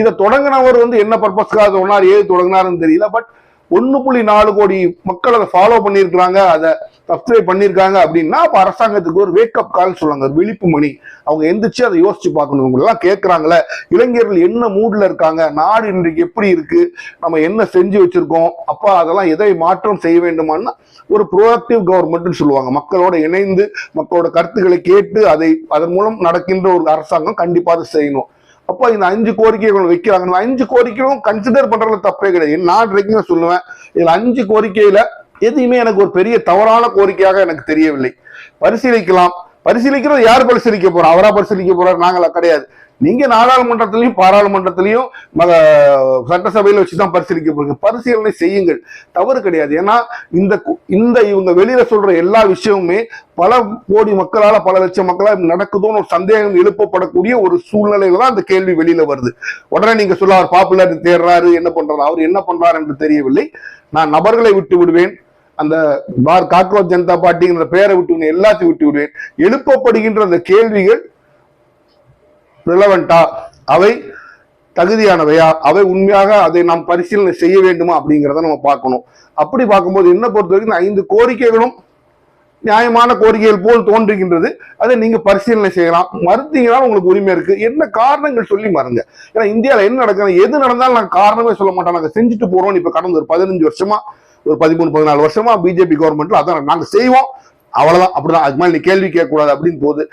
இதை தொடங்கினவர் என்ன பர்பஸ்க்காக தொடங்கினார், ஏது தொடங்கினாருன்னு தெரியல. பட் 1.4 கோடி மக்கள் அதை ஃபாலோ பண்ணியிருக்கிறாங்க, அதை சப்ஸ்கிரைப் பண்ணியிருக்காங்க அப்படின்னா அப்ப அரசாங்கத்துக்கு ஒரு வேக்கப் கால் சொல்லுவாங்க, ஒரு விழிப்பு மணி. அவங்க எந்திரிச்சு அதை யோசிச்சு பார்க்கணும். இவங்க எல்லாம் கேட்கறாங்களே, இளைஞர்கள் என்ன மூட்ல இருக்காங்க, நாடு இன்றைக்கு எப்படி இருக்கு, நம்ம என்ன செஞ்சு வச்சிருக்கோம், அப்ப அதெல்லாம் எதை மாற்றம் செய்ய வேண்டுமான்னா ஒரு ப்ரோஆக்டிவ் கவர்மெண்ட்னு சொல்லுவாங்க. மக்களோட இணைந்து மக்களோட கருத்துக்களை கேட்டு அதன் மூலம் நடக்கின்ற ஒரு அரசாங்கம் கண்டிப்பா அதை செய்யணும். அப்ப இந்த 5 கோரிக்கைகள் வைக்கிறாங்க. 5 கோரிக்கைகளும் கன்சிடர் பண்றதுல தப்பே கிடையாது. நான் வரைக்கும் சொல்லுவேன், இதுல 5 கோரிக்கையில எதுவுமே எனக்கு ஒரு பெரிய தவறான கோரிக்கையாக எனக்கு தெரியவில்லை. பரிசீலிக்கலாம். பரிசீலிக்கிறது யார் பரிசீலிக்க போறோம்? அவரா பரிசீலிக்க போறாரு? நாங்களா? கிடையாது. நீங்க நாடாளுமன்றத்திலையும் பாராளுமன்றத்திலையும் சட்டசபையில வச்சுதான் பரிசீலிக்க போறீங்க. பரிசீலனை செய்யுங்கள், தவறு கிடையாது. ஏன்னா இந்த இவங்க வெளியில சொல்ற எல்லா விஷயமுமே பல கோடி மக்களால, பல லட்சம் மக்களால் நடக்குதோன்னு ஒரு சந்தேகம் எழுப்பப்படக்கூடிய ஒரு சூழ்நிலையில தான் அந்த கேள்வி வெளியில வருது. உடனே நீங்க சொல்ல அவர் பாப்புலர் தேடுறாரு, என்ன பண்றாரு, அவர் என்ன பண்றாரு என்று தெரியவில்லை. நான் நபர்களை விட்டு விடுவேன், அந்த காக்ரோச் ஜனதா பார்ட்டிங்கிற பெயரை விட்டு எல்லாத்தையும் விட்டு விடுவேன். எழுப்பப்படுகின்ற அந்த கேள்விகள் ரிலவெண்டா, அவை தகுதியானவையா, அவை உண்மையாக அதை நாம் பரிசீலனை செய்ய வேண்டுமா அப்படிங்கிறத நம்ம பார்க்கணும். அப்படி பார்க்கும்போது என்ன பொறுத்த வரைக்கும் 5 கோரிக்கைகளும் நியாயமான கோரிக்கைகள் போல் தோன்றுகின்றது. அதை நீங்க பரிசீலனை செய்யலாம். மறுத்தீங்கன்னா உங்களுக்கு உரிமை இருக்கு. என்ன காரணங்கள் சொல்லி மறுங்க. ஏன்னா இந்தியாவில் என்ன நடக்குது, எது நடந்தாலும் நாங்கள் காரணமே சொல்ல மாட்டோம், நாங்கள் செஞ்சுட்டு போறோம். இப்ப கடந்த ஒரு 15 வருஷமா, ஒரு 13-14 வருஷமா பிஜேபி கவர்மெண்ட்ல அதான் நாங்க செய்வோம், அவ்வளவுதான், அப்படிதான், அதுக்கு மேல நீ கேள்வி கேட்க கூடாது அப்படின்னு போகுது.